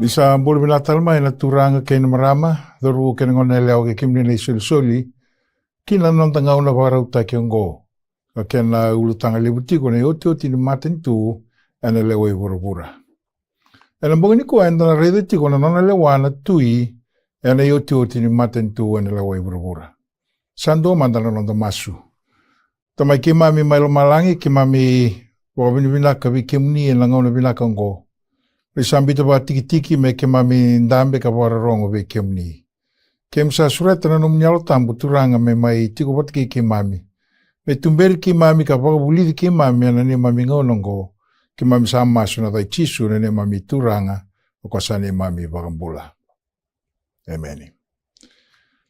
Bisa bol binatalma ina turanga kena marama, doru kena ngone leo ke kimni nei soli, kina non tanga una varauta ke ngo. Ka kena ulutanga lebuti ko nei OTIOTI ni MATANITU ENA LEWAI VURAVUA. Ena mbongini ko enda na redeti ko na Nona Lewa na tui ena OTIOTI ni MATANITU ENA LEWAI VURAVUA. Sando mandana nonda masu. Tamai ke mami mailo malangi ke mami wabini vinaka vi kimni ena ngauna vinaka ngo. Risambita ba tiki-tiki me ke mami ndambe ka wararongo ve kemni. Kem sa sureta na numnyalo tambu turanga me mai tiko batiki ke mami. Me tumberi ke mami ka wakabulidi ke mami ana ne mami ngonongo. Ke mami sa masu na dai chisu na ne mami turanga o kwa ne mami wakambula. Amen.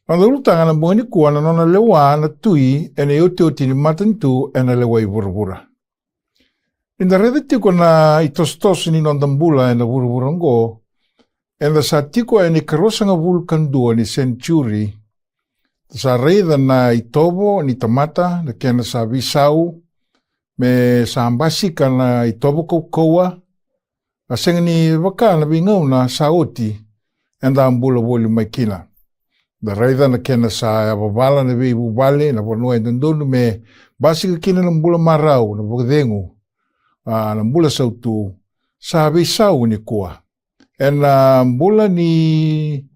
Nanda ulutanga na mbongani kuwa na Nona Lewa na tui ene OTIOTI ni MATANITU ENA LEWAI VURAVUA. Inda redeti ko na itos-tos ni nondambula ena vuruvurango, enda sa tiko eni karosanga vulkandua ni century, sa reida na itobo ni tamata, na kena sa visau, me sa ambasika na itobo kaukaua, asenga ni waka na bingau na sa oti, enda ambula woli maikina. Da reida na kena sa ababala na vibu bale, na wanua endandonu me basika kina na mbula marau, na wakadengu, na mbula sautu sa visau ni kua. Ena mbula ni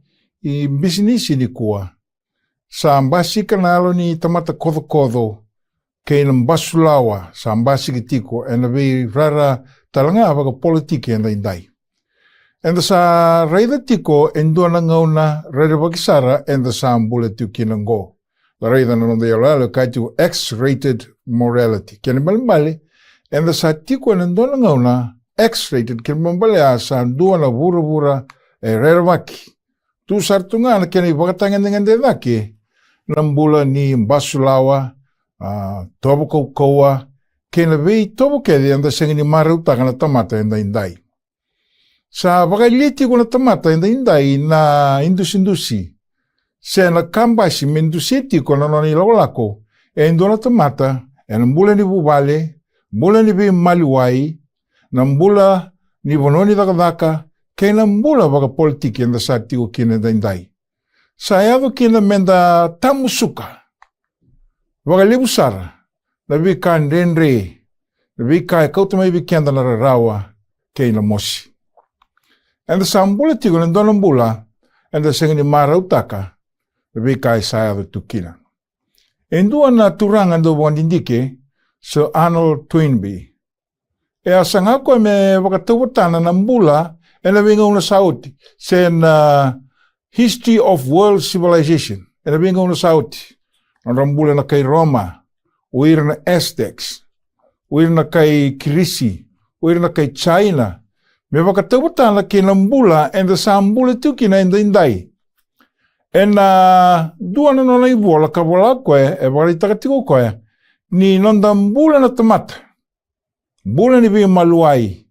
bisinisi ni kua. Sa ambasika na alo ni tamata kodho-kodho kei na mbasulawa sa ambasika tiko ena vei rara talanga waka politiki enda indai. Enda sa reida tiko endua na ngauna reida wakisara enda sa mbula tiukina ngo. La reida na nonda yalalo kaitu X-rated morality. Kena mbali enda sa tiko na ndona ngauna X-rated kena mambalea sa ndua na vura-vura reira waki. Tu sartunga na kena ibakatangan dengan dedake na mbula ni mbasulawa, tobo kaukaua, kena vei tobo kedi enda sengi ni marautaka na tamata enda indai. Sa wakailiti ko na tamata enda indai na indusi-indusi. Se na kambasi mendusiti ko na noni lako endo na tamata ena mbula ni bubale, mbula ni vi maliwai, na mbula ni vononi daka kena mbula waka politiki enda sa tiko kina daindai. Sa yado kina menda tamusuka, waka libusara, na vi ka nrenre, na vi ka kautamai vi kenda na rarawa, kena mosi. Enda sa mbula tiko na dona mbula, enda sengani marautaka, na vi ka sa yado tukina. Endua na turanga ndo wandindike, Sir Arnold Toynbee. E asangako me wakatawatana na mbula ena winga una sauti. Sen History of World Civilization. Ena winga una sauti. Nanda mbula na kay Roma. Uir na Aztecs. Uir na kay Kirisi. Uir na kay China. Me wakatawatana kina mbula enda sa mbula tukina enda indai. Ena dua na nona iwola kawala koe e wakalitakatiko koe. Ni nonda mbula na tamata, mbula ni vei maluai,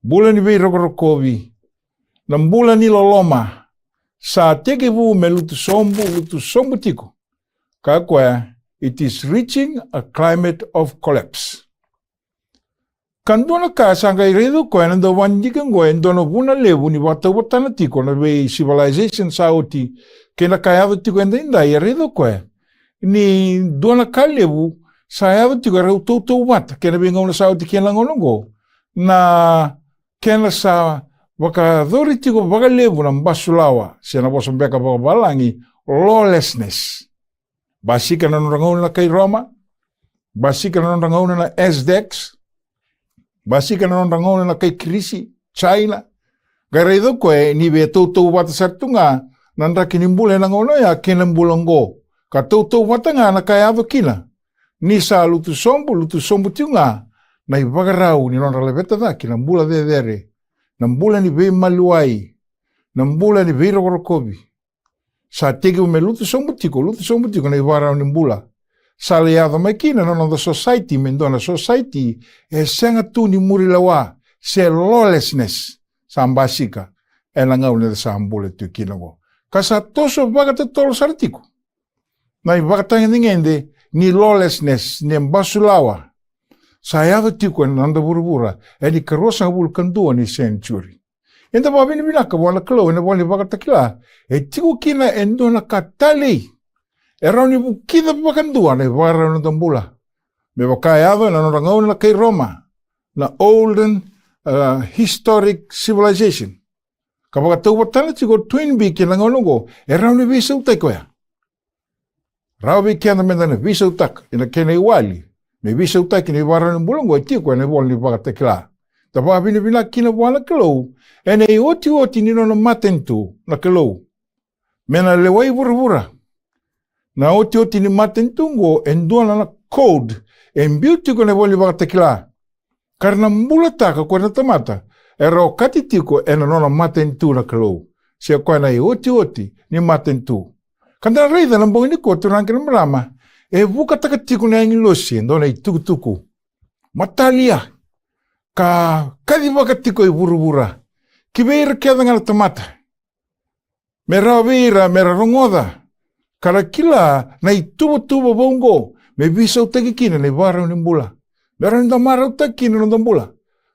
mbula ni vei rokorokovi, na mbula ni loloma, sa teke vu me lutu sombu tiko. Kakwa, it is reaching a climate of collapse. Kandona ka sanga iredo koe nanda wanjika ngoe ndona vuna levu ni watawatana tiko na vei civilization saoti kena kayado tiko enda inda iredo koe. Ni dona ka levu sa yado tiko rau tau wata kena vinga una sauti kena ngonongo na kena sa waka dhori tiko waka levu na mbasulawa sena bosambeka waka balangi lawlessness. Basika na nonrangauna na kay Roma, basika na nonrangauna na Aztecs, basika na nonrangauna na kay Kirisi, China. Garaido koe ni be tau wata sartunga nanda kinimbule na ngono ya kena mbulongo. Ka tau wata nga na kayado kina. Ni sa lutu sombu tiunga, na iwagarau ni nona leveta daki, na mbula dedere, na mbula ni vei maluai, na mbula ni vei rokorokovi. Sa tege me lutu sombu tiko, na iwagarau ni mbula. Sa leado maikina na nona society, mendona society, e senga tu ni muri lawa, se lawlessness, sa ambasika, e na ngau ne sa mbula tu kinago. Kasa toso wagata tolo sartiko. Na iwagatanga ngende, ni lawlessness, ni mbasulawa. Sa yado tiko nanda vura-vura, e ni karosa vulkandua ni century. Enta pa vini vinaka wala kalo ena wali wakatakila. E tiko kina endo na katali. E rauni bukida pakandua na wara na tambula. Me wakai ava na norangau na kei Roma. Na olden historic civilization. Ka wakatau watana tiko twin biki na ngonongo. E rauni visa utaikoya. Rauwi kiana mendana visa utak. Ina kene iwali. Me visa utak ni wara na mbulongo e tiko ena wali wakatakila. Tapa vini vinaka kina wala kalo. Ene i oti nino na matanitu na kalou. Mena lewai vuravura. Na oti ni matanitu ngo enduana na code. En beauty ko na wali wakatakila. Karena mbula taka kwa na tamata. Era o kati tiko ena nona matanitu na kalou. Sia kwa na i oti ni matanitu. Kanda reida na mbongi ni ko turangi na marama. E vuka taka tiko na ingilosi endona i tukutuku. Matalia. Ka kadi wakatiko i vuravura. Kibeira kiada ngana tamata. Mera veira, mera rongoda. Kara kila na itubo bongo. Me visa utaki kina na vara unimbula. Mera ndamara utaki kina ndambula.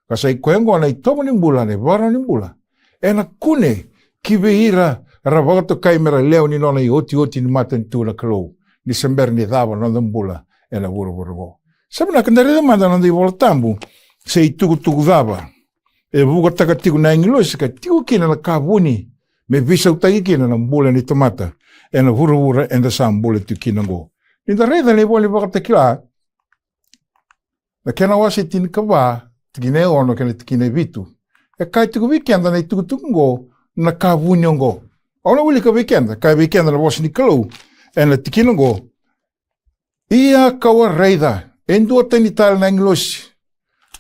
Kasa ikuengo na itobo nimbula na vara unimbula. Ena kune kibeira ravagato kai mera leo ni nona i oti ni matanitu na kalou. Ni sember ni dhava na ndambula. Ena vura. Sabina kandarida manda nanda i voltambu. Se ituku dhava. E vuka taka tiku na ingilosi ka tiku kina na kabuni. Me visa utaki kina na mbula ni tomata. E na vura enda sa mbula tu kina ngo. Ninda reida ni wali wakatakila. Na kena wasi tini kawa. Tikine ono kena tikine vitu. E kai tiku wikenda na ituku ngo. Na kabuni ngo. Ona wili ka wikenda. Kai wikenda na wasi ni kalau. E na tikina ngo. Ia kawa reida. Endua tani tala na ingilosi.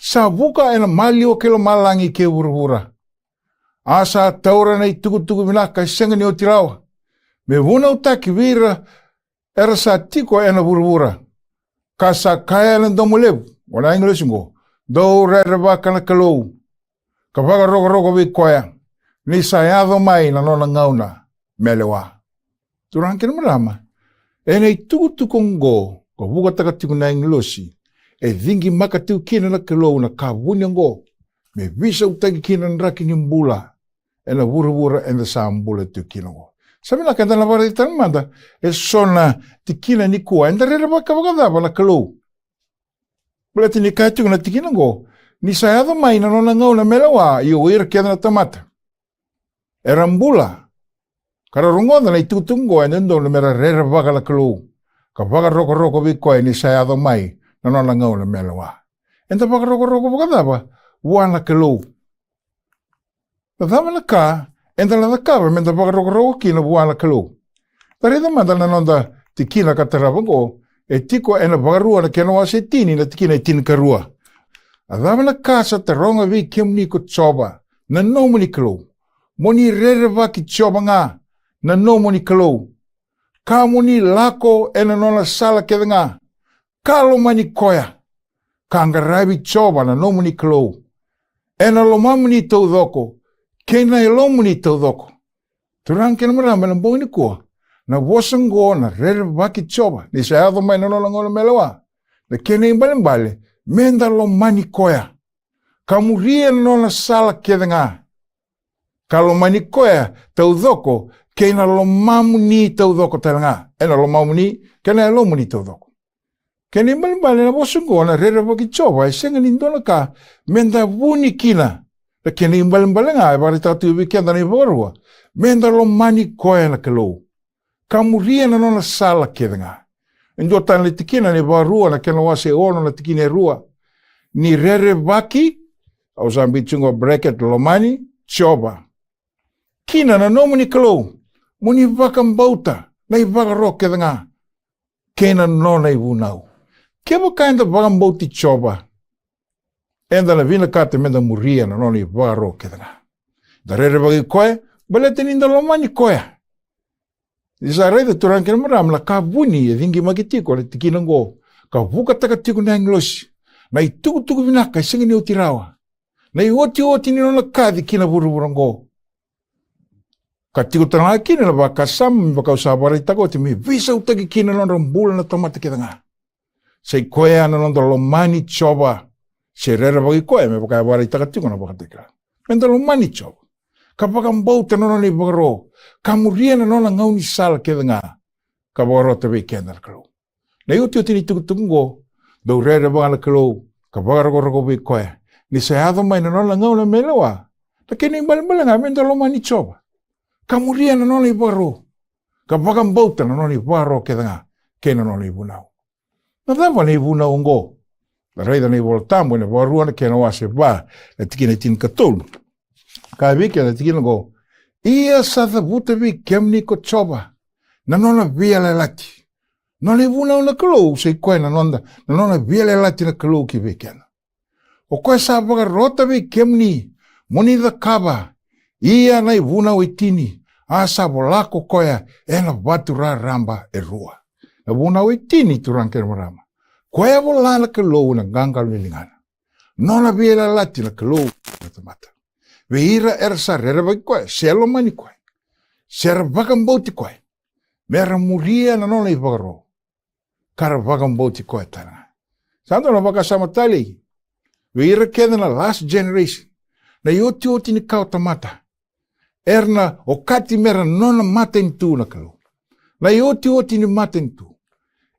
Sa vuka ena mali o kelo malangi ke vura. Asa taura na tuku vinaka senga ni otirawa. Me vuna utaki vira era sa tiko ena vura. Kasa kaya na domulevu. Wana inglesi ngo. Do rereva kana kalou. Kapaga rogo vikoya. Ni sayado mai na nona ngauna. Melewa. Turangi na marama. Ena tuku ngo. Ko vuka taka tiku na inglesi. E vingi maka tiu kina na kalou na kabuni ngo. Me visa utaki kina na raki ni mbula. E na vura e na sa mbula tiu kina ngo. Sabi na kanda na vara itang manda. E sona ti kina ni kua. Enda rera baka wakadaba na kalou. Bula ti ni kaitu na ti kina ngo. Ni sayado mai na nona ngau na melawa. Iyo ira kia na tamata. E rambula. Kara rungoda na itutungo. E nendo na mera rera baka na kalou. Ka baka roko vikoe ni sayado mai. Na nona ngau na melawa. Enta baka roko wakadaba. Wana kalou. Na dhama na ka. Enta na dhakaba. Menta baka roko kina wana kalou. Tarida manda na nonda ti kina katarabango. E tiko ena baka rua na kena wase tini na ti kina tini karua. A dhama na ka sa taronga vi kiamni ko tsoba. Na nomo ni kalou. Moni rereva ki tsoba nga. Na nomo ni kalou. Ka moni lako ena nona sala keda nga. Kalo mani koya. Kangarabi tsoba na nomo ni kalou. Ena lomamu ni tau dhoko. Kena e lomu ni tau dhoko. Turang kena marama na mbongi ni kua. Na wasango na rereva ki tsoba. Ni sayado mai na nona ngola melawa. Na kena imbale. Menda lomani koya. Kamuria na nona sala keda nga. Kalo mani koya tau dhoko. Kena lomamu ni tau dhoko tala nga. Ena lomamu ni. Kena e lomu ni tau dhoko. Kena imbale na wasango na rereva ki tsoba. E senga nindona ka. Menda vuni kina. Na kena imbale nga. E bari tatu wikenda na ivarua. Menda lomani koya na kalou. Kamuria na nona sala keda nga. Ndio tana tikina ni varua na kena wase ono na tikine rua. Ni rerevaki. Au zambi chungo bracket lomani. Tsoba. Kina na nomu ni kalou. Muni vaka mbauta. Na i vaka ro keda nga. Kena nona i vunau. Kebo kainda vaka mbauti tsoba. Enda na vina kate menda muria na nona i vaka ro keda nga. Da rerevaki koe. Balete ninda lomani koea. Isa reida turang kena maram la kabuni e vingi magitiko le tikina ngo. Ka vuka taka tiko na inglosi. Na i tuku vinaka isenga ni otirawa. Na i oti ni nona kadi kina vura ngo. Ka tiko tanga kina la baka sam baka usabara itako ti mi visa utaki kina nona mbula na tomata kita nga. Sei koea na nona lomani tsoba. Se rera bagi koea me baka abara itaka tiko na baka tekra. Menda lomani tsoba. Ka pakambau te nona ni bagaro. Ka muria na nona ngau ni sala ke nga. Ka bagaro te wei kena kalau. Na OTIOTI ni tukutungo. Dau rere bangala kalau. Ka bagaro wei koe. Ni se hava mai na nona ngau na melewa. Ta kene imbali nga menda loma ni choba. Ka muria na nona i bagaro. Ka pakambau te na nona i bagaro ke nga. Kena nona i vunau. Na dava ni vunau ngo. La reida nei voltambo ne varua ke no ase ba e tikina tin katol ka vike na tikina go ia sa da buta vi kemni ko choba na nona via la lati no le vuna na klo se ko na nona via la lati na klo ki vike o ko sa ba rota vi kemni moni da kaba ia nei vuna o tini asa bolako koya ena batura ramba e rua na vuna o tini turanke marama koe volana ke lou na gangal nilingana. Nona vila lati na ke lou na tamata. Veira era sa rereva koe, selo mani koe. Sera vakambauti koe. Mera muria na nona i vagaro. Kara vakambauti koe tana. Santo na vakasama tali. Veira keda na last generation. Na OTIOTI ni kau tamata. Erna o kati mera nona matanitu na ke lou. Na OTIOTI ni matanitu.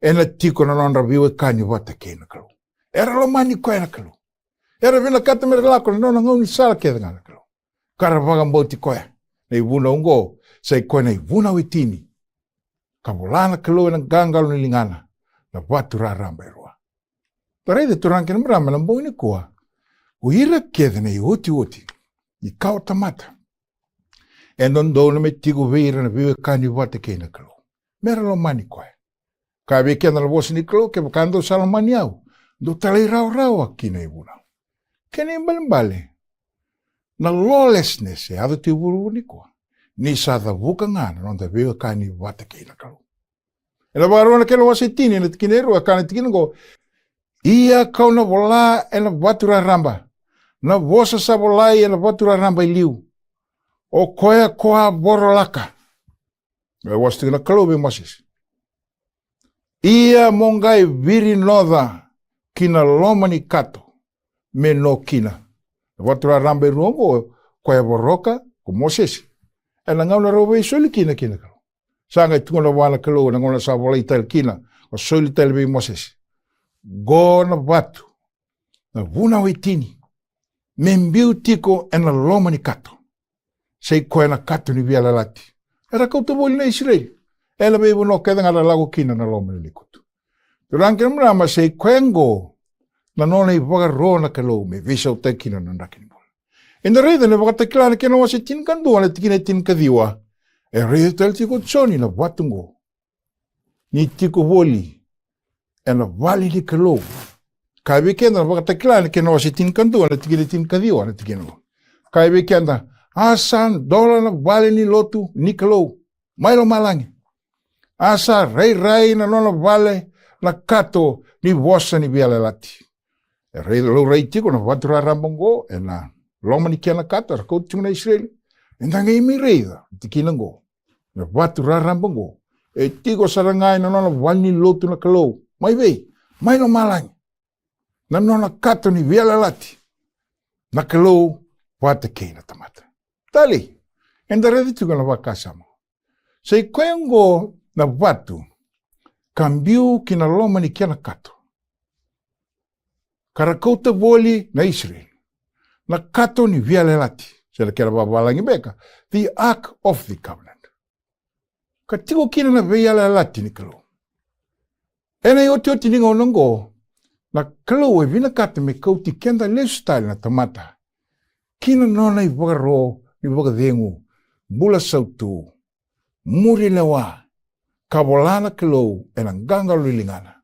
Ena Tiko na nona viwe kani wata kena kalau. Era lo mani koe na kalau. Era vina kata mera lako na nona ngau ni sala keda ngana kalau. Kara vakambauti koe. Na ivuna ungo. Sai koe na ivuna witini. Kavolana kalau na gangal ni lingana. Na watu raramba erua. Tareide turanke na mrama na mbau ni kua. Uira keda na OTIOTI. I kau tamata. E nondo na me tigo veira na viwe kani wata kena kalau. Mera lo mani koe. Ka veke na vosi ni klo ke bakando salamani au do talai rau aqui na ibuna kene mbale na lawlessness e ado te buru ni ko ni sa da buka ngana non da vega kani wata ke na kalo ela barona ke lo wasitini na tikinero kana tikingo ia kauna vola e na batura ramba na vosa sa vola e na batura ramba liu o koea koa borolaka e wasti na kalo be masis ia mongai viri noda kina loma ni kato me no kina. Watura rambe ruongo koe boroka ko Moses. E na ngau na rowe soli kina kao. Sanga tungona wana kalo na ngona sa vola ital kina o soli tal be Moses. Go na batu na vuna wetini. Membiu Tiko e na loma ni kato. Sei koe na kato ni via lalati. Era kau taboli na Israel. Ela bebo no keda ngara lago kina na loma ni likutu. Turanke mrama sei kwengo na nona i vagaro na kalo me visa o te kina na ndakini bola. Ina reida ne vakata kilana kena wase tin kandua na tikine tin kadiwa. E reida tel tiko tsoni na vatungo. Ni tiko voli. E na vali ni kalo. Kai wikenda na vakata kilana kena wase tin kandua na tikine tin kadiwa na tikine. Kai wikenda asan dola na vali ni lotu ni kalo. Mailo malangi. Asa rai na nona vale na kato ni vosa ni via lati. E rei lo rei tiko na vatura rambongo e na loma ni kia na kato ra koutu na Israel. E nanga imi reida tikinango. Na vatura rambongo. E tiko sarangai na nona vali ni lotu na kalou. Mai vei, mai no malangi. Na nona kato ni via lati. Na kalou wata kei na tamata. Tali, enda redi tiko na wakasama. Sei kwengo na watu, kambiu kina loma ni kia na kato. Karakauta voli na Israel. Na kato ni via lelati. Sela kera babalangi beka. The Ark of the Covenant. Katiko kina na via lelati ni kalo. Ena OTIOTI ni ngonongo. Na kalo e vina kata me kauti kenda lifestyle na tamata. Kina nona i vagaro, i vagadengu. Bula sautu. Muri lewa. Kabolana kilo e na ganga lilingana.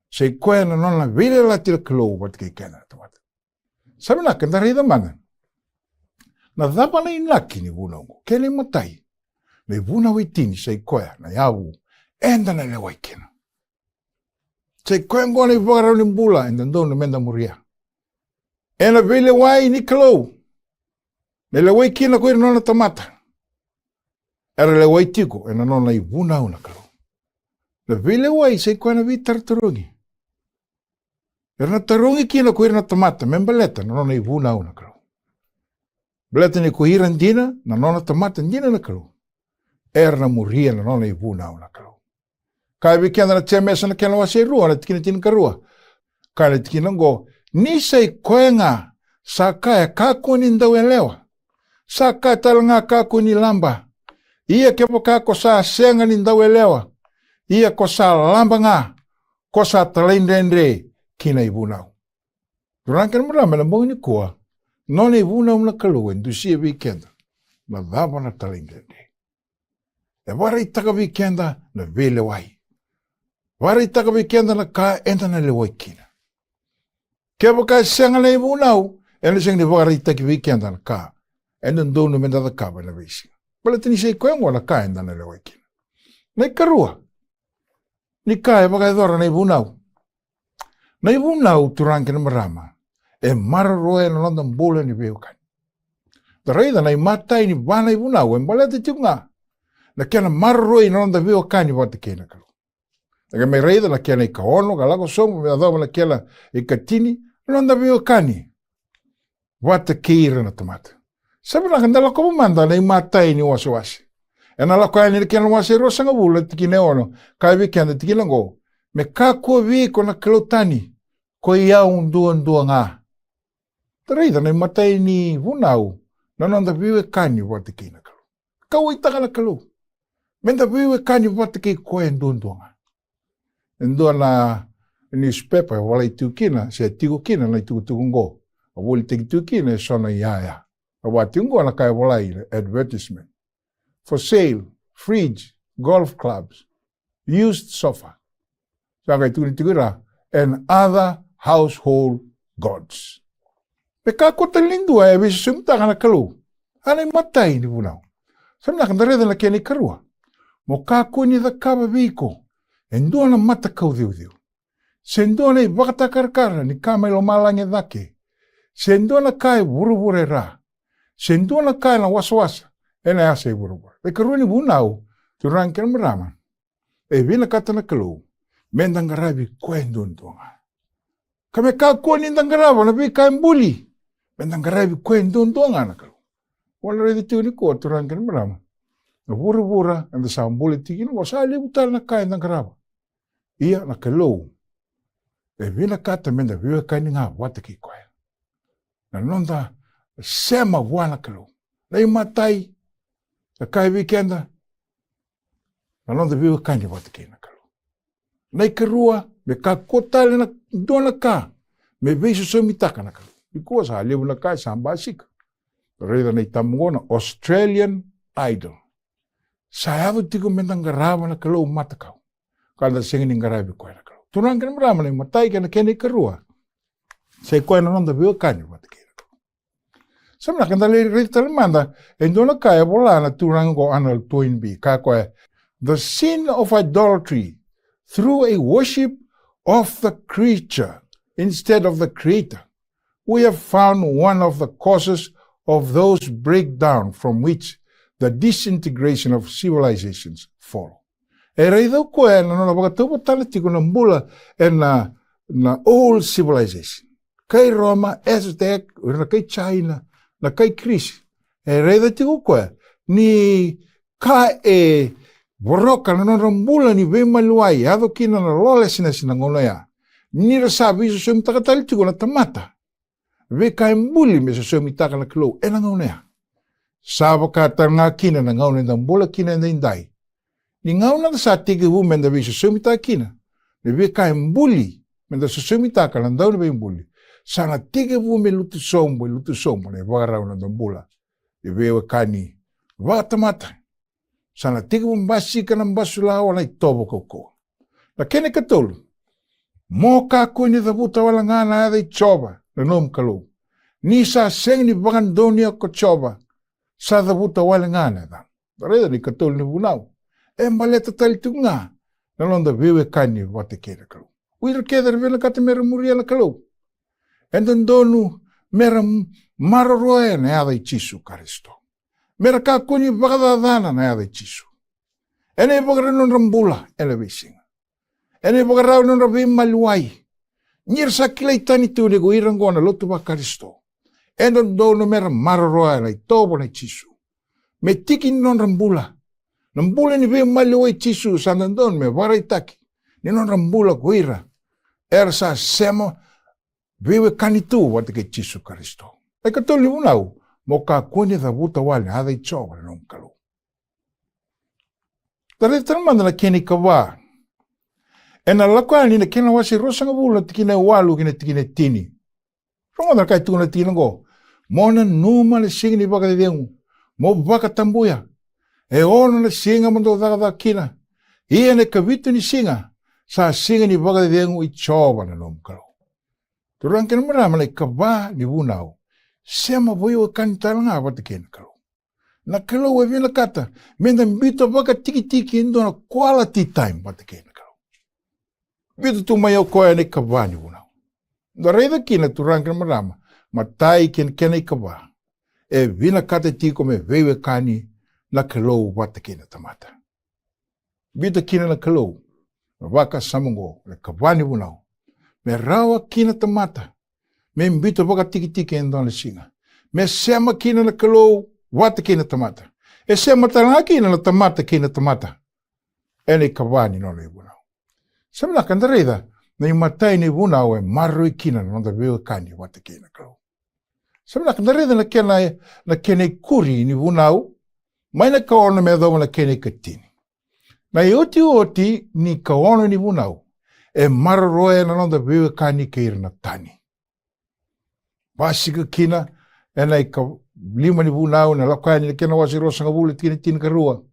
Sei koe na nona vile lati la kilo wat kei kena tamata. Sabi na kenda reida mana. Na dhapa na inaki ni vunongo. Kele matai. Na vuna witini sei koe na yawu. Enda na lewai kena. Sei koe ngona i vagara ni mbula enda ndo na menda muria. Ena vile wai ni kilo. Na lewai kena koe nona tamata. Era lewai Tiko, ena nona i vuna una kalo. Na vile wai, sei koe na vi tartarungi. Era na tarungi kina koe na tamata, membaleta, na nona i vuna una kalo. Beleta ni kuhiran dina, na nona tamata dina na kalau. Na muria na nona ivunau na kalau. Kai wikenda na tia mesa na kena wase rua, na tikina tina karua. Kai na tikina ngo, nisai koenga, sa kaya kakuni ndau lewa. Sa kaya talanga kakuni lamba. Ia kepo kako sa senga ni ndau lewa. Ia ko sa lamba nga, ko sa talendendre kina ivunau. Durang kena marama na mongi ni kua, nona ivunau na kalau en dusia wikenda, na dhava na talendendre. E wara itaka wikenda na vele wai. Wara itaka wikenda na ka ena na lewai kina. Kepo ka senga na ivunau, ena seng ni wara itaki wikenda na ka, ena ndonu menda da kaba na visi. Pala tini sei koengwa na ka ena na lewai kina. Na ikarua. Ni ka e waka edora na ivunau. Na ivunau turangi na marama. E mararoe na londa mbula ni veukani. Da reida na imatai ni vana ivunau. E mbalete tiunga. Na kena mararoe na londa veukani wate kena kalu. Naga me reida na kena ika ono. Galako somo me adoma na kena ika tini. Na londa veukani. Wate keira na tamata. Sabi na kandala komo manda na imatai ni wasi. E na lako ni kena wasi rosa nga bula tikine ono. Kai wikenda tikina ngo. Me kako viko na kalotani. Ko ia ndua nga. Tareida na matai ni vunau. Na nanda viwe kani wate kina kalu. Kau itaka na kalu. Menda viwe kani wate ki koe ndua nga. Ndua na newspaper wala itu kina. Se Tiko kina na itu ngo. Wali itu kina sona iaya. Wati ngo na kai wala advertisement. For sale, fridge, golf clubs, used sofa. Saka itu nitigura, and other household gods. Peka kota lindua e visi sumtaka na kalu. Anay matai ni vunau. Samna kandareda na keni karua. Mo kako ni da kaba viko. Endua na mata kau diu. Sendua na ibakata karkara ni kama ilo malange dake. Sendua na kai vuruvure ra. Sendua na kai na wasawasa. Ena asa vuruvure. E karua ni vunau. Turang kena merama. E vina kata na kalu. Mendangarabi kuenduntunga. Kame kako ni ndangaraba na vika mbuli. Mendangarabi kuenduntunga na kalu. Wala redi tu ni ko turang kena merama. Na vura anda sa mbuli tiki no sa libutal na kai ndangaraba. Ia na kalu. E vina kata menda viwe kai ni nga wate ki koe. Na nonda sema wana kalu. Na imatai. Na kai wikenda. Na nonda viwe kai ni wate ki na kalu. Na ikarua, me ka kotale na dona ka. Me veiso so mitaka na kalu. Ikuwa sa lebu na kai sa mbasika. Reida na itamungona Australian Idol. Sa yavu tiko mendangaraba na kalu matakau. Kada singin ngarabi koe na kalu. Tunang kena marama na matai kena kena ikarua. Sa koe na nonda viwa kanyo mataki na kalu. Samna kanda reida talimanda. Endona kaya bola na tunang ko anal tuin bi. Ka koe. The sin of idolatry through a worship of the creature instead of the creator, we have found one of the causes of those breakdown from which the disintegration of civilizations follow. E reida koe na nona wakataupa tala tiko na mbula e na old civilization. Kai Roma, Aztec, na kai China, na kai Greece. E reida tiko koe ni ka e Boroka na nona mbula ni vema luai, ado kina na lole sina ngono ya. Nira sabi so mitaka talitiko na tamata. Veka mbuli me so mitaka na kilo, ena ngono ya. Sabo kata nga kina na ngono na mbula kina na indai. Ni ngono na sa tiki hu menda viso so mitaka kina. Ni veka mbuli, menda so mitaka na ndao ni mbuli. Sana tiki hu me lutu sombo, ne wagarau na mbula. Ni vewe kani, watamata. Sana tika mbasika na mbasula wala itobo koko. Na kene katolu. Mo kako ni dhabuta wala ngana adha ichoba na nom kalu. Ni sa seng ni bagandonia ko choba. Sa dhabuta wala ngana adha. Reda ni katolu ni vunau. E maleta talitu nga. Na londa viwe kani wate kene kalu. Uira keda revela kata mera muria na kalu. Endondonu mera mararoe na adha ichisu karisto. Mera kakuni bagadadana na yada chisu. Ene bagara non rambula ele visinga. Ene bagara non rabim maluai. Nir sa kilai tani tu nego irangona lotu ba karisto. Endo no mera mararoa lai tobo na tisu. Me tiki non rambula. Nambula ni ve malewai tisu sanandon me warai taki. Ni non rambula guira. Sa sema vewe kanitu wate ke tisu Kristo. Ai katoli unau. Moka kone da wuta wale hada I choba non kalu. Tare tanmanda na keni kawa. Ena lakwa ni na kena wasi rosanga bula tikina walu kina tikina tini. Ronga na kai tuna tini go. Mona numa le singa ni baka dengu. Mo baka tambuya. E ono na singa mando da kina. Ia ne kavitu ni singa. Sa singa ni baka dengu I choba na non kalu. Turang kena marama le kawa ni Dauvunau. Sema voyo kantalanga wate kena kalu. Na kalau we vina kata, menda mbito baka tiki indo na quality time wate kena kalu. Bito tu mayo koya ne kawa ni Dauvunau. Da reida kina turang kena marama, matai kena kawa. E vina kata Tiko me vewe kani na kalau wate kena tamata. Bito kina na kalau, waka samungo le kawa ni Dauvunau. Me rawa kina tamata. Me mbito baka tiki indo na singa. Me sema kina na kalau wate kina tamata. E sema talanga kina na tamata kina tamata. Ene kawani Nona Dauvunau. Samla kandareda na imatai ni Dauvunau e marui kina na nonda vewe kani wate kina kalau. Samla kandareda na kene kuri ni Dauvunau. Maina kaona me doma na kene katini. Na OTIOTI ni kaona ni Dauvunau. E mararoe na nonda vewe kani keira na tani. Basika kina ena lima ni Dauvunau na lakwa ni kena wasi rosanga bula tina tina karua.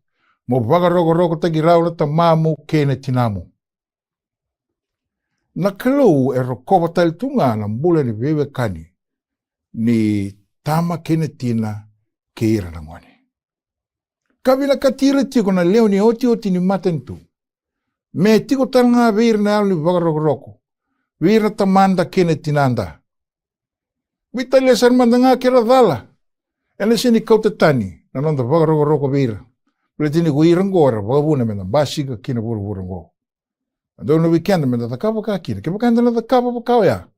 Mo vaga rogo tagi rau na tamamu kena tinamu. Na kalau e rokoba talitunga na mbula ni vewe kani ni tama kena tina keira na ngwane. Kabila katira Tiko na leo ni OTIOTI ni MATANITU. Me Tiko talanga veir na alu ni vaga rogo. Veir na tamanda kena tinanda. Vitale san mandanga kera dala. Ena sini kautatani. Na nonda vaga rogo veira. Pretini guirangora, vagabuna mena basiga kina vurango. Adono weekend mena takapa ka kina. Kepa kanda na takapa pa kawaya.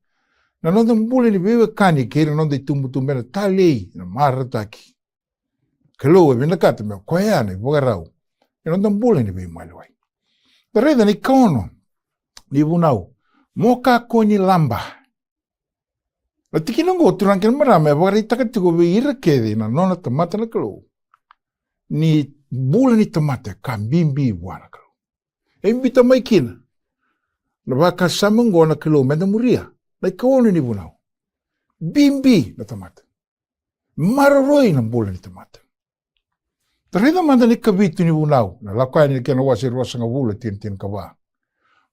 Na nonda mbule ni vewe kani kera nonda itumbutu mena talei na marataki. Kalowe vina kata mea kwayane vagarau. Na nonda mbule ni vewe malewai. Tareda ni kaono ni Dauvunau. Moka koni lamba. Na tikinango turang kena marama e wakarai takatiko veira kede na nona tamata na kalau. Ni bula ni tamata ka bimbi wana kalau. E mbita mai kina. Na waka samango na kalau menda muria. Na ikaono ni Dauvunau. Bimbi na tamata. Mararoi na bula ni tamata. Tareda manda ni kavitu ni Dauvunau. Na lakwa ni kena wasi rosanga bula tin kawa.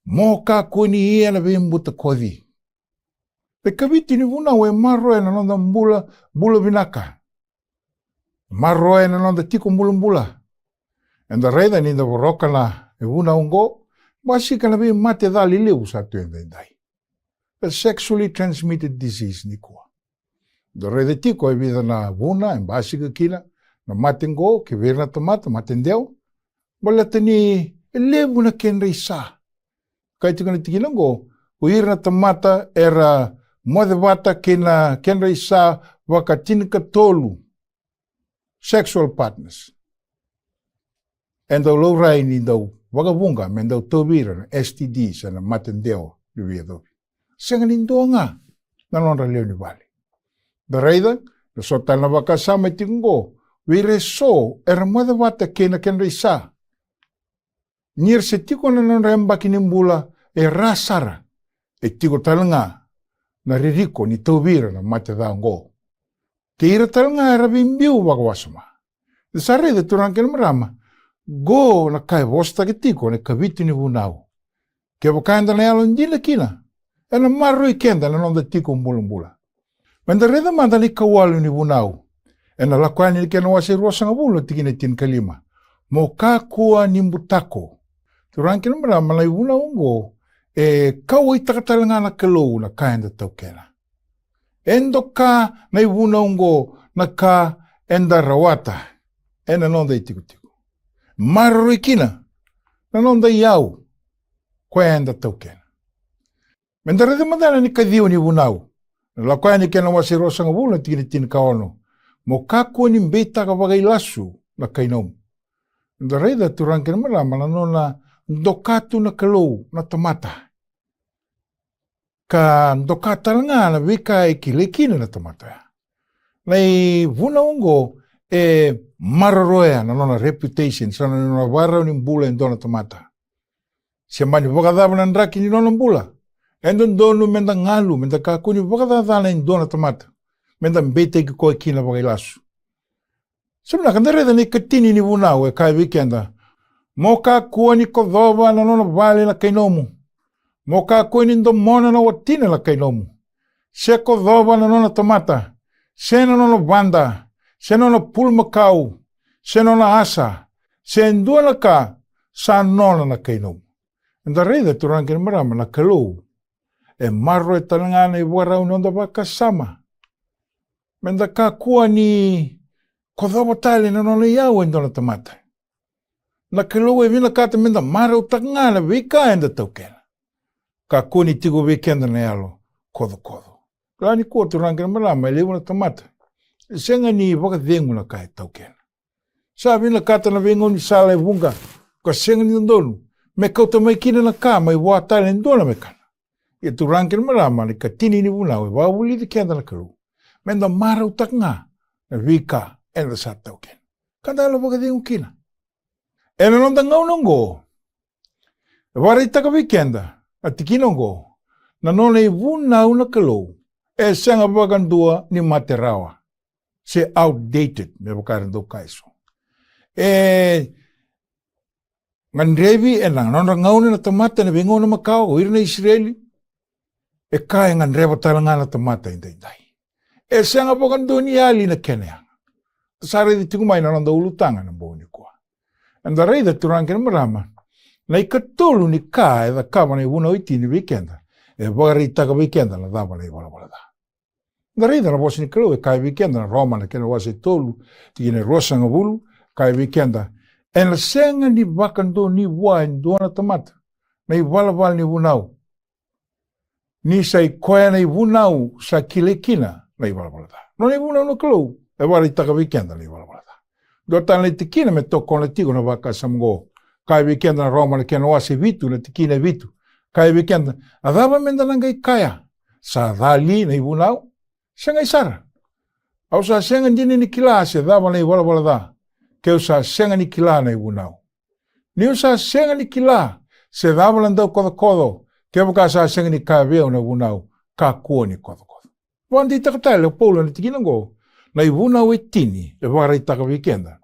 Moka kuni ia na vimbuta kodhi. Pe kavitu ni Dauvunau e marroe na nonda bula vinaka. Marroe na nonda Tiko mbula. Enda reida ni da voroka na e Dauvunau ngo, basika na vi mate da lileu sa tuendai. A sexually transmitted disease ni kua. Da reida Tiko e vida na vuna, en basika kina, na mate ngo, ke virna tamata, mate ndeu, balata ni elevu na kenra isa. Kai tika na tikina ngo, uirna tamata era mode wata kenra isa waka tinika tolu. Sexual partners. En dau lourai ni dau wagabunga men dau tobira na STDs na matendeo ni viedo. Senga ni ndonga na nonra leo ni vale. Da reida, na sota na waka sama tingo, vire so era mode wata kenra isa. Nir se Tiko na nonra embaki ni mbula e rasara e Tiko talanga na ririko ni tobira na mate da ngo. Ke ira talanga era bimbiu wakawasama. Desare de turang kena marama. Go na kai vosta ke Tiko ne kavitu ni Dauvunau. Ke wakanda na yalo ndila kina. Ena marui kenda na nonda Tiko mbula. Menda reda manda ni kawalu ni Dauvunau. Ena lakwani ni kena wasi rosanga bula tikine tin kalima. Moka kua ni mbutako. Turang kena marama na Dauvunau ngo. E kau itakatalanga na kalou na kaenda tau kena. Endo ka na Dauvunau ngo na ka enda rawata. Ena nonda Tiko. Marui kina. Na nonda iau. Kwa enda tau kena. Mendarede madana ni kadhiu ni Dauvunau. La koe ni kena wasi rosanga wula tini tini ka ono. Mo kako ni mbeta ka wagai lasu na kainomu. Nda reida turang kena marama na nona ndokatu na kalou na tamata. Ka ndokata nga na wika e kilekina na tamata. Nei vuna ungo e mararoea na nona reputation sana nona warau ni mbula en dona tamata. Siamani wakadhawa na ndraki ni nona mbula. Endon donu menda ngalu, menda kakuni wakadhawa na dona tamata. Menda mbete ki koe kina wakai lasu. Sumna kandareda ni katini ni vunau e kai wikenda. Moka kua ni kodhova na nona vale na kainomu. Moka kua ni ndomona na watina na kainomu. Se kodhova na nona tamata. Se na nona vanda. Se nona pulmakau. Se nona asa. Se ndua na ka. Sa nona na kainomu. Nda reida turangin marama na kalou. E marro e talangana i warau nonda waka sama. Menda ka kua ni kodhova tali na nona iau en dona tamata. Na kalou e vina kata menda marau takangana wika enda taukena. Ka kua ni Tiko wikenda na yalo kodho. Rani kua turangin marama e lewa na tamata. Senga ni waka dhengu na kai taukena. Sa vina kata na vengo ni sala e vunga. Ka senga ni ndonu. Me kauta mai kina na ka mai wā tale ndona me kana. Ia turangin marama ni ka tini ni vunau e wawuli di kenda na kalou. Menda marau takanga na wika enda sa tauken. Kanda ala waka dhengu kina. Ena nonda ngau nongo. E wara itaka wikenda. Ati kinongo. Na nona i vunau na kalou. E senga wakandua ni materawa. Se outdated me wakarando kaiso. Ngandrevi e nona ngau na tamata na vengo na makao. O irina Israeli. E kaya ngandreva talanga na tamata indai. E senga wakandua ni ali na kenea. Sare di tigumai na nonda ulutanga na boni kwa. Anda reida turangin marama. Na ikatolu ni ka e da kama na vuna iti ni wikenda. E wagari itaka wikenda na dama na iwala da. Anda reida na bosi ni kalou e kai wikenda na Roma na kena wasi tolu. Tigine rosa nga wulu. Kai wikenda. E na senga ni wakando ni wa en dona tamata. Na iwala ni vunau. Ni sa ikoea na vunau sa kilekina na iwala da. No ni vunau no kalou. E wagari itaka wikenda na iwala da. Dota na tikina me toko na Tiko na waka samgo. Kai wikenda na Roma na kena wasi vitu na tikina vitu. Kai wikenda. Adhava menda nanga ikaya. Sa dhali na ivunau. Senga isara. Au sa senga dini ni kila se dhava na iwala da. Keu sa senga ni kila na ivunau. Niu sa senga ni kila. Se dhava na ndau kodo. Keu ka sa senga ni kaweo na ivunau. Ka kua ni kodo. Wandi itakatai leo poula na tikina ngo. Na ivunau e tini. E wara itaka wikenda.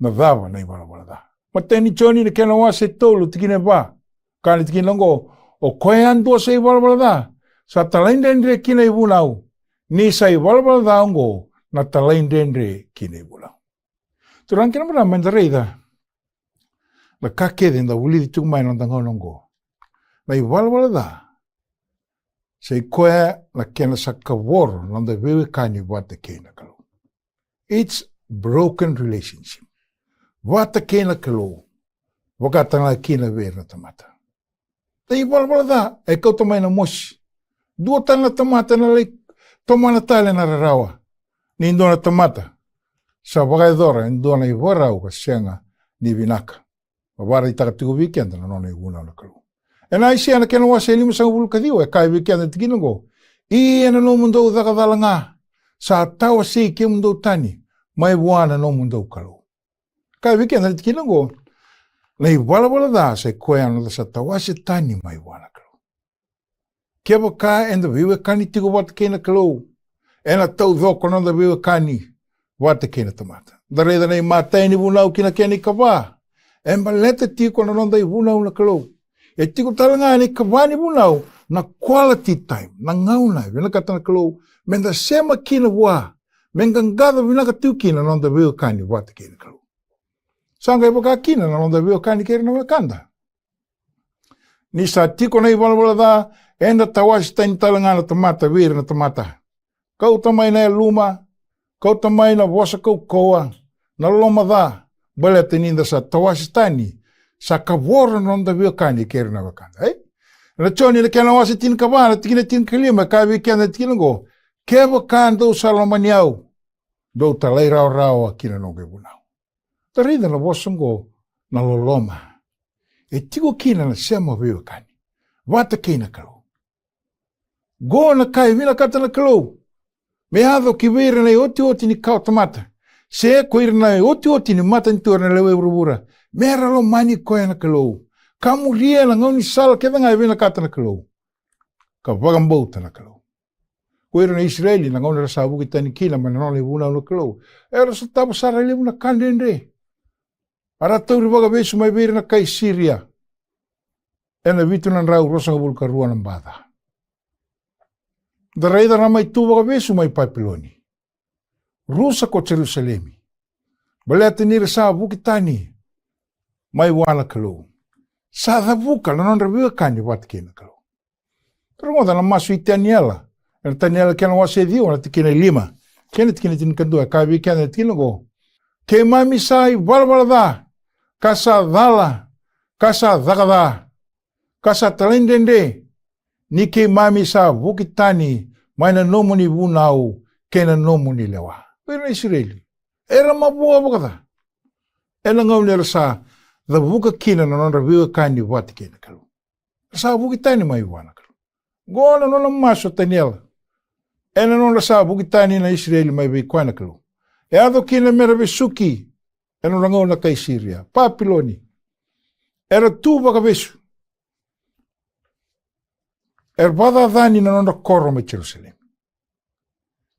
Na dhava na iwala da. Mateni choni na kena wase tolu tikine ba. Kani tikina ngo. O koe andua sa iwala da. Sa talaindendre kina ivunau. Ni sa iwala da ngo. Na talaindendre kina ivunau. Turang kena mara menda reida. La kakede nda wuli di tumai nanda ngonongo. Na iwala da. Sa ikoe la kena sa kaworo nanda wewe kani wate kena kalau. It's broken relationship. Wata kena kalou. Wakatanga kena weer na tamata. Ta iwala da. E kau tamai na moshi. Dua tana tamata na lai. Tomana tale na rarawa. Ni indona tamata. Sa wakaidora indona iwarau ka senga ni vinaka. Wawara itaka tiku wikenda na nona iwuna na kalou. E na isi ana kena wasa elima sa uvulu kadiwa. E kai wikenda tikina go. I ena no mundo udhakadhala nga. Sa tawa si ke mundo tani. Mai wana no mundo kalou. Kai wikenda tikina go. Na iwala da sa koe ana sa tawase tani mai wana kalou. Kewa ka enda wiwe kani tiku wata kena kalou. Ena tau dhoko nanda wiwe kani wata kena tamata. Dareda na matai ni vunau kina kena ikawa. Emba leta Tiko na nanda i vunau na kalou. E Tiko talanga ni kawa ni vunau na quality time. Na ngaunai vina kata na kalou. Menda sema kina wa. Mengangada vina katu kina nanda wiwe kani wata kena kalou. Sanga iwaka kina na nanda wiwe kani kere na wakanda. Ni sa Tiko na iwala da. Enda tawasi tani talanga na tamata wira na tamata. Kau tamai na luma. Kau tamai na wasa kau koa. Na loma da. Bale teninda sa tawasi tani. Sa kawora nonda wiwe kani kere na wakanda. Na choni na kena wasi tin kawana. Tikina tin kalima. Kai wikenda tikina go. Kewa kan do salamaniau. Do talai rao a kina no Dauvunau. Tarida na wasongo na loloma. E tiko kina na sema viwa kani. Wata kina kalau. Go na kai vina kata na kalau. Me hado ki vira na oti ni kau tamata. Se koira na oti ni matanitu ena lewai vuravua. Mera lo mani koe na kalau. Kamu ria na ngau ni sala keda ngai vina kata na kalau. Ka vagambouta na kalau. Koira na Israeli na ngau na rasa buki tani kina ma na Nona Lewa na kalau. Era sa tapa sara lewu na kandende. Ara tauri vaga vesu mai vira na kai Syria. Ena vitu na rau rosa ngabulu ka rua na mbada. Daraida na mai tu vaga vesu mai Papiloni. Rusa ko Jerusalemi. Baleta ni rasa buki tani. Mai wana kalau. Sa dhavuka na Nona Lewa kani wata kina kalau. Pero ngoda na masu i Taniela. Ena Taniela kena wase dio na tikina 5. Kena tikina tinikandua. Kavi kena tikina go. Ke mami sai valvalada. Kasa dhala. Kasa dhagada. Kasa talendende. Ni ke mami sa vukitani. Maina nomu ni vunau. Kena nomu ni lewa. Pero Israeli. Era mabua vakada. Ena ngau nera sa. The vuka kina na Nona Lewa kani wata kina kalu. Sa vukitani mai wana kalu. Gona nona maso Taniela. Ena nona sa vukitani na Israeli mai vei kwana kalu. E ado kina mera vesuki. Ena ngau na kai Syria. Papiloni. Era tu vaka vesu. Vada dhani na Nona koro mai Jerusalem.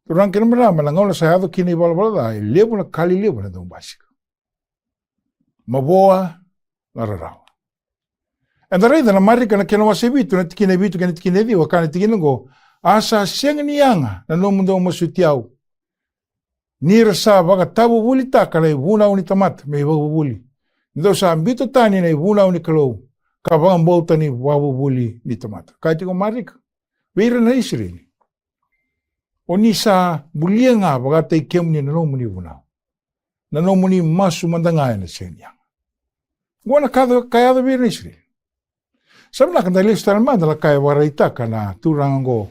Turang kina marama na ngau na sa ado kina i valvalada. E levu na kali levu na daun basika. Maboa na rarawa. E reida na marika na kena wase vitu, na tikina vitu kena tikina diwa, kana tikina go, asa senga ni anga na nomundo masutiau. Nira sa vaga tabu vuli taka na vunau ni tamata, me vagu vuli. Ndo sa ambito tani na vunau ni kalau, ka vaga mbauta ni vagu vuli ni tamata. Kaya tiko marika. Vira na Israeli. O ni sa bulia nga vaga tai kemu ni na nomu ni vunau. Na nomu ni masu mandangaya na senga ni anga. Gwana kaya da vira na Israeli. Sabi na kanda lista naman na kaya waraitaka na turango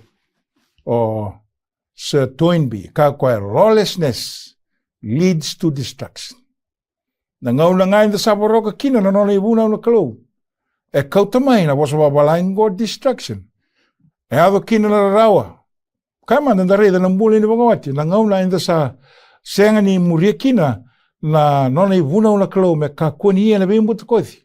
o Sir Toynbee, kaya lawlessness leads to destruction. Nangaw na ngayon da sabaroka kina na Nona Lewa na kalau. E kautamay na wasa babalain go destruction. E ado kina na rarawa. Kaya man nandareda ng muli ni Bangawati. Nangaw na ngayon sa senga ni muria kina na Nona Lewa na kalau me kakuniya na bimbuta kothi.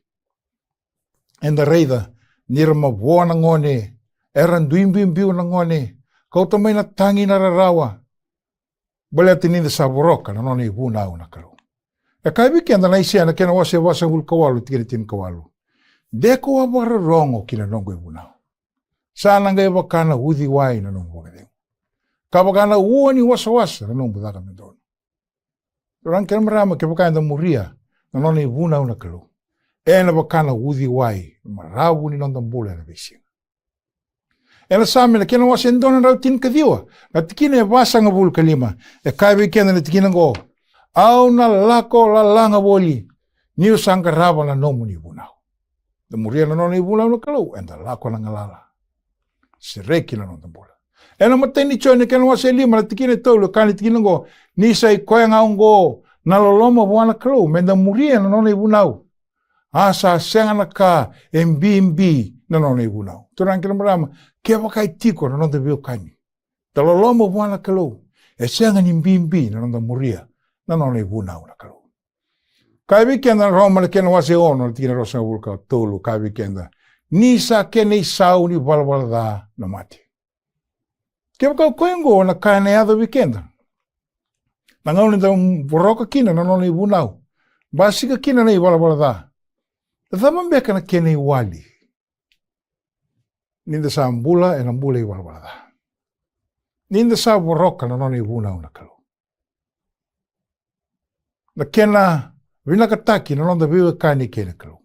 And the reida nira mabuo na ngone, eran duimbimbiu na ngone, kautamay na tangi na rarawa. Baleti ninda sa buroka na Nona Lewa na kalau. E kaibikian na naisya na kena wasa hulkawalu, tikinitin kawalu. Deko wa wararongo kina Nona Lewa. Sana nga iwa kana udhiwai na Nona Lewa. Kabakana uoni wasa na Nona Lewa na doon. Orang kena marama kebakain muria na Nona Lewa na kalau. Ena bakana udhiwai, marawu ni Nona Lewa na besinga. Ela sami na kena wasa endona rau tin kadiwa. Na tikina e wasa nga bulu kalima. E kaibikian na tikina ngo. Au na lako la langa woli. Niu sangka raba na nomu ni vunau. Da muria na Nona Lewa na kalau. Enda lako na ngalala. Sereki na Nona Lewa. Ena mateni choy na kena wasa lima na tikina tolu. Kani tikina ngo. Nisa i koya nga ungo. Na loloma wana kalau. Menda muria na Nona Lewa na. Asa senga na ka MB na Nona Lewa. Turang kena marama. Kaya wakai Tiko na Nona Lewa kani. Da loloma wana kalau. E senga ni MB na Nona muria. Na Nona Lewa na kalau. Kaya wikenda na Roma na kena wase ono. Na tikina rosa wulka tolu. Kaya wikenda. Nisa kena isau ni valvalada na mati. Kaya wakau koengo na kaya na yada wikenda. Na ngau ni da buroka kina na Nona Lewa na. Basika kina na i valvalada. Tama beka na kena iwali. Ninda sa ambula e ambula iwalwala. Ninda sa buroka na Nona Lewa na kalau. Na kena vinakataki na Nona Lewa kani kena kalau.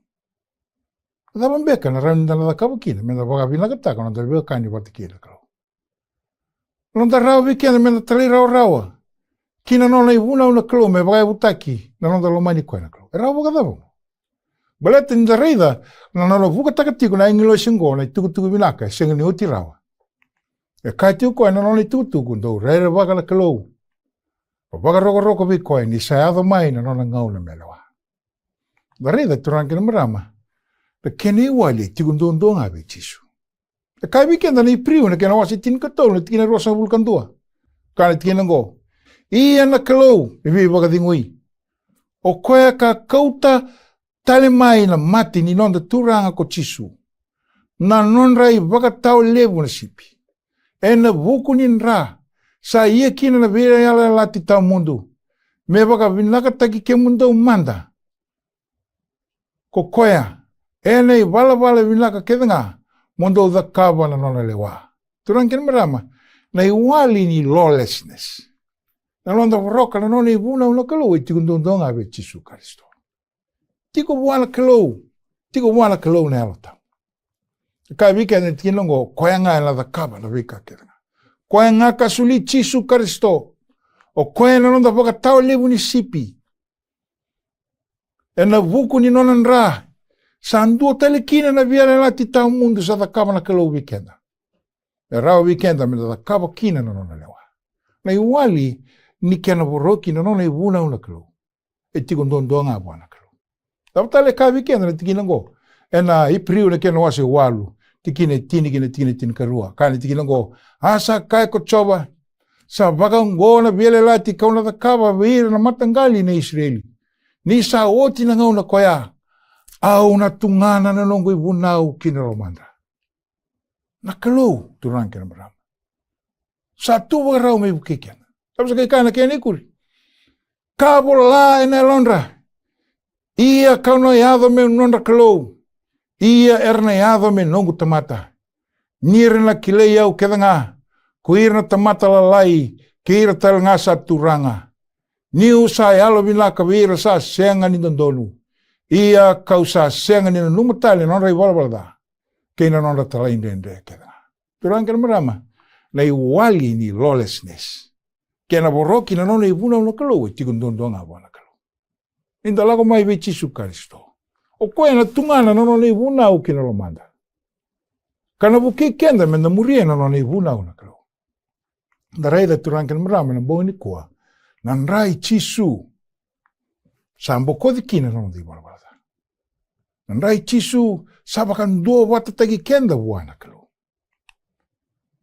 Tama beka na raninda na kabu kina. Mena waga vinakataka na Nona Lewa kani wati kena kalau. Nona rawa wikenda mena tali rawa. Kina Nona Lewa na kalau me waga utaki na Nona Lewa kena kalau. Rawa waga dabo. Baleta ni reida na Nona vuka takatiko na ingilo singo na tuku vinaka senga ni oti rawa. E kai tiu koe na noni tutu kuntou, reire waka na kalou. Waka roko vi koe, ni sai ado mai na nona ngau na melewa. Darida turangi na marama, na kene wale tikundondong abe chisu. E kai wikenda na ipriu na kena wasi tin katol na tikina rosa vulkandua. Kane tikina ngo. Ia na kalou, iwi waka dingui. O koe ka kauta tale mai na mati ni nonda turanga ko chisu. Na nonrai waka tau levu na sipi. E na vuku ni nra. Sa ia kina na vira yala lati tau mundu. Me waka vinaka taki ke mundo manda. Ko koea. E nei wala vinaka kedanga. Mundo da kava na Nona Lewa. Turangi na marama. Na iwali ni lawlessness. Na londa roka na nona ivuna una kalou. Tikundondonga ave chisu karisto. Tiko wana kalou. Tiko wana kalou na elota. Ka vika na tinongo koea nga na da kava na vika kedanga. Koe ngā kasuli chisu karisto. O koe na nonda waka tau levu ni sipi. E na vuku ni nona nra. Sa andua tele kina na viara lati tau mundu sa da kava na kalou wikenda. E rao wikenda me da kava kina na Nona Lewa. Na iwali ni kena voroki na nona ivuna una kalou. E tikondondoa ngā wana kalou. Tau tale ka wikenda na tikina ngo. E na ipriu na kena wase walu. Tikine tini karua. Kani tikina ngo. Asa kai ko choba. Sa waka ngo na viele lati kauna da kava vira na matangali na Israeli. Ni sa oti na ngau na koea. Au na tungana na nongo ivunau kina romandra. Na kalou turangi na marama. Sa tuwa rau me bukikena. Tapos kay kana kaya nikuri. Kabu la ena londra. Ia kauna yado me nondra kalou. Ia erna yado me nongo tamata. Nira na kilei au kedanga. Kuira na tamata lalai. Kira tal nga sa turanga. Niu sa yalo vinaka vira sa senga ni dondonu. Ia kau sa senga ni numatali nondra i wala Kena nondra talai ndende kedanga. Turangi na marama. Na iwali ni lawlessness. Kena boroki na nona ivuna una kalou. Tikundondonga wana kalou. Inda lago mai ve chisu karisto. O koe na tungana na nona ivuna au kina lomanda. Kana buki kenda me na muria na nona ivuna una kalou. Da reida turangi na marama na boini kua. Na nrai chisu. Sambo kodi kina nona di wala. Na nrai chisu. Sabakan dua wata tagi kenda wana kalou.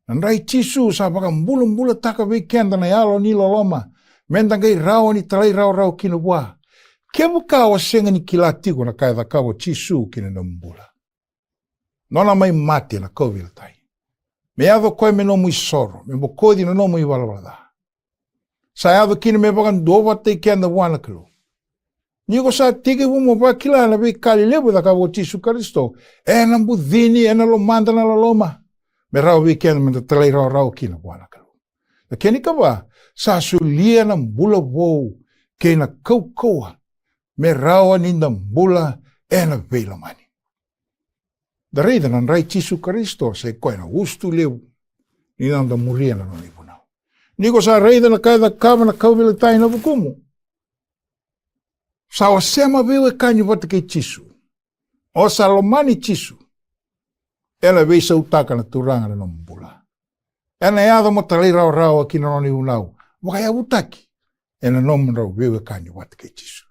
Na nrai chisu. Sabakan bula taka vi kenda na yalo ni loloma. Mendangai rao ni talai rao kina wa. Kebu kawa senga ni kilatigo na kaya kawa chisu kina na mbula. Nona mai mati na kovila tai. Me ado koe me nomu isoro. Me bokodi na nomu iwala. Sa ado kina me bakan dua wata kenda wana kalou. Niko sa tiki wumo pa kila na vi kali lebu da kawo chisu karisto. E na mbudhini, e na lomanda na loloma. Me rao vi kenda me talai rao kina wana kalou. Na keni kawa, sa sulia na mbula wou. Kena kaukoa. Me rawa ninda mbula e na veila mani. Da reida na rai chisu karisto se koe na ustu lebu. Ninanda muria na noni punau. Niko sa reida na kaya da kava na kauvila tai na vukumu. Sa wasema vewe kanyi wata kei chisu. O sa lomani chisu. Ela veisa utaka na turanga na nombula. Ena yada mo talai rao aki na noni unau. Wakaya utaki. Ena nomu rao vewe kanyi wata kei chisu.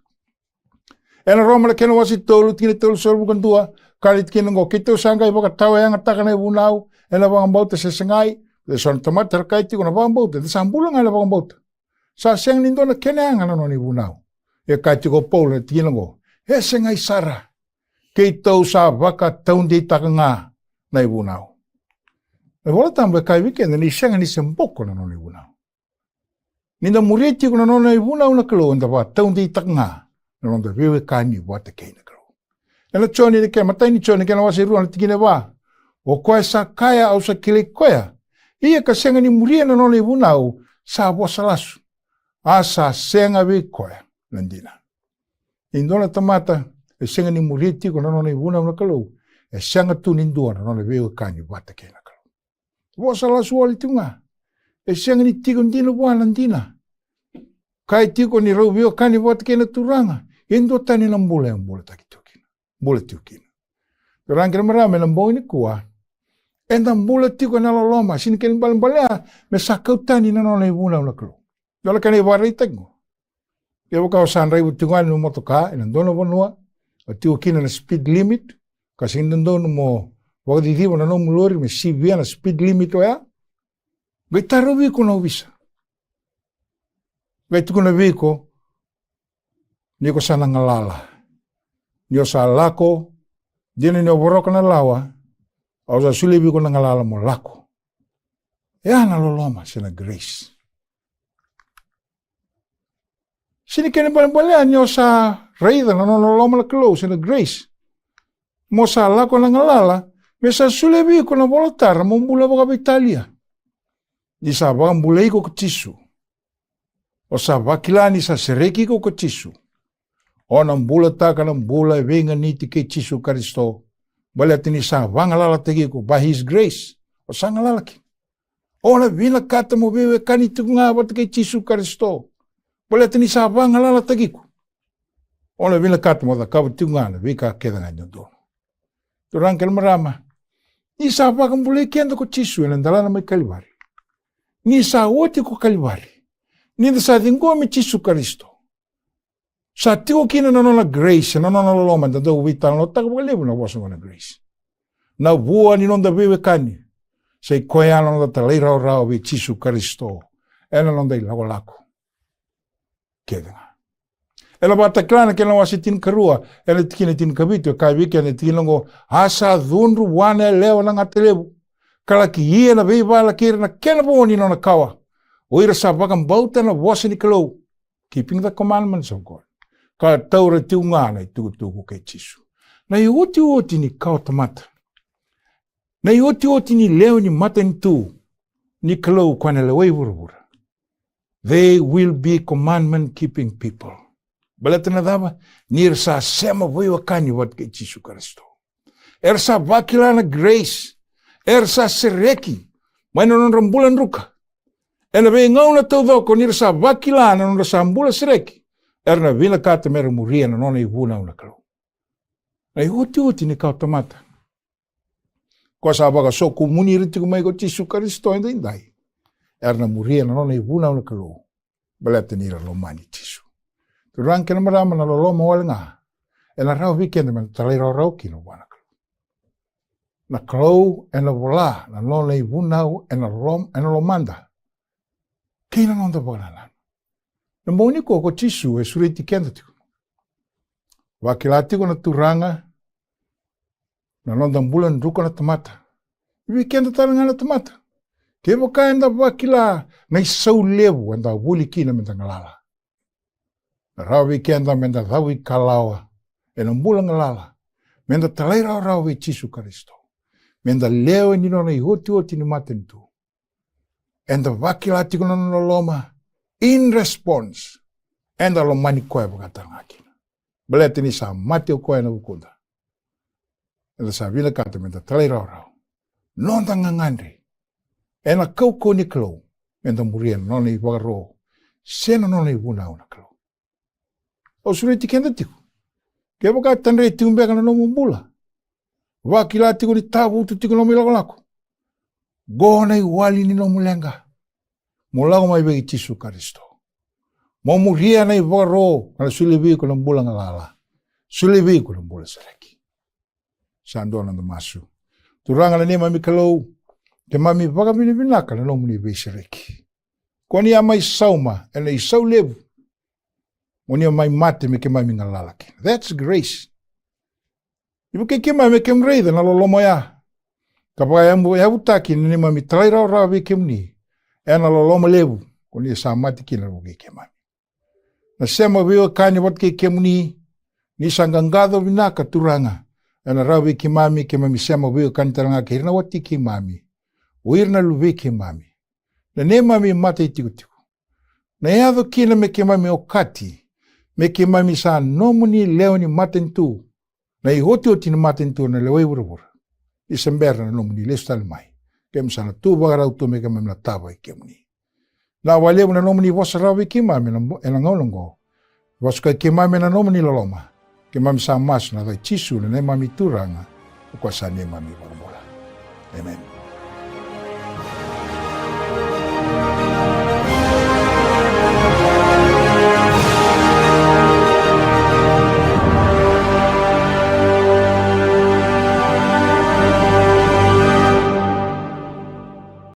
Ena roma na kena wasi tolu, tina tolu sorbu kandua. Kali tkina ngo kitau sangai waka tawa yanga taka na unau. Ena wangambauta se sengai. De son tamata rakai tiko na wangambauta. De sambula ngai la wangambauta. Sa seng nindo na kena yanga na noni unau. E kai tiko polo na tina ngo. E sengai sara. Kei tau sa waka taundi taka ngā na unau. E wala tamba kai wikenda ni senga ni semboko na noni unau. Ninda muria tiko na noni unau na kalo. Nda wa taundi taka ngā. Na nonda vewe kani wata kei na kalo. Ena choni ni kena mataini choni kena wasi rua na tikine wa. O koe sa kaya au sa kile koea. Ia ka senga ni muria na noni unau sa wasa lasu. A sa senga we koea. Nandina. Indona tamata, e senga ni muria tiko na nona ivuna na kalou, e senga tu nindua na nona vewe kani wata kei na kalou. Wasa lasu wali tunga, e senga ni tiko ndina wa nandina. Kai tiko ni rau vewe kani wata kei na turanga, indo tani na mbula taki tukina, mbula tukina. Turangi na marame na mboi ni kua, Enda mula tiko na loloma, sini ken balbalea, me sakautani na nona ibuna una klo. Yola kane warai tengo. Kewa kao sanrai utingan no motoka, ina dono vonua, tiko kina na speed limit, kasi indono mo, wakadidiwa na no mulori, me sivia na speed limit oya, gaitaro wiko na ubisa. Gaituko na wiko, niko sana ngalala. Nio sa lako, dina nio boroka na lawa, au sa suli wiko na ngalala mo lako. Ya na loloma, sina grace. Sini kene balbalea nio sa raida na loloma la klo, sina grace. Mo sa lako na ngalala, me sa suli wiko na volotara, mo mbula waka Italia. Ni sa waka mbula iko kutisu. O sa wakilani sa sereki ko kutisu. O na mbula taka na mbula venga niti ke tisu Karisto. Bale atini sa wangalala tegi ko by his grace. O sa ngalala ki. O na vila kata mo wewe kani tunga wat ke tisu Karisto. Bale atini sa wangalala tegi ko. O na vila kata mo da kabu tunga na vika keda nga do. Turang kel marama. Ni sa wakambula kenda ko tisu na ndalana mai Kalvari. Ni sa wote ko Kalvari. Ni sa tingo me tisu Karisto. Sa tiko kina na nona grace, na nona loloma, da do wita no taka walebu na waso na grace. Na vua ni nonda wewe kani. Sei koea na nonda taleira o rao we tisu Karisto. Ena nonda i lago lako. Kedanga. Ela bata klana kena wasi tin karua, ela tikina tin kabito, kai wiki ane tinongo, asa dhunru wane leo na ngatelebu. Kala ki hie na weiwa la kira na kena boni nona kawa. Oira sa wakam bauta na wasi ni kalau. Keeping the commandments of God. Ka taura tiungana i tukutuku kei tisu. Na i oti ni kao tamata. Na i oti ni leo ni matanitu ni kalau kwa ena lewai vuravura. They will be commandment keeping people. Balata na dava, ni sa sema wewa kani wat kei tisu Karisto. Sa wakila na grace. Sa sereki. Maina non rambulan ruka. Ena vei ngau na tau dhoko ni sa wakila na non sa mbula sereki. Na vila kata mera muria na nona ibuna una kalau. Na i oti ni kao tamata. Kwa sa baka soku muni riti kumai ko tisu Karisto enda indai. Na muria na nona ibuna una kalau. Balata nira lomani tisu. Turang kena marama na loloma wale nga. Na rao weekend man talai rao kino wana kalau. Na kalau ena vola na nona ibuna ena lomanda. Kina nonda baka na moni ko tisu sureti kenda tiko. Wakila tiko na turanga na nonda bulan ruko na tamata. Iwi kenda taranga na tamata. Kevo ka enda wakila na isau levu enda wuli kina menda ngalala. Na rawi kenda menda dhawi kalawa ena mbula ngalala. Menda talai rawi tisu Karisto. Menda leo ni nona i oti ni matanitu. Enda wakila tiko na loloma. In response, enda lo mani koe wakatanga kina. Balete ni sa mati o koe na ukunda. Enda sa vila kata menta talai rao. Nonda ngangandre. Ena kauko ni klo. Menta muria nona i wakaro. Sena nona i wuna una klo. O sureti kenda tiko. Kea waka tanre tiumbeka na nomu mbula. Wakila tiko ni tabu utu tiko nomu ilako lako. Gona i wali ni nomu lenga. Mulago mai bagi tisu Karisto. Mo muria na i varo na sulibi ko ng bulang alala. Sulibi ko ng bulang sereki. Sando na masu. Turanga na ni mami kalau ke mami baga binibinaka na nomu ni be sereki. Koni amai sauma ena isau lebu. Moni amai mate me ke mami ngalalaki. That's grace. Ibu ke mami ke mreida na lolomo ya. Kapag ya butaki ni mami talai rao kemni. Ena loloma lebu, kuni sa mati kina rugi kemani. Na sema wiwa kani wat ke kemuni, ni sangangado vinaka turanga. Ena rawi kemami sema wiwa kani taranga kirna wati kemami. Uirna luwe kemami. Na ne mami mata itiko. Na yado kina me kemami okati. Me kemami sa nomuni leo ni matanitu. Na i oti ni matanitu na lewai vuravura. Isamberna na nomuni lestal mai. Kem sana tu bagarau tu meka memla tawa ikemni. Na wale na nomni vosa rawi kimami na ngolongo. Voska kimami na nomni loloma. Kimami sa mas na dai tisu na mami turanga. Kwa sa ne mami barbola. Amen.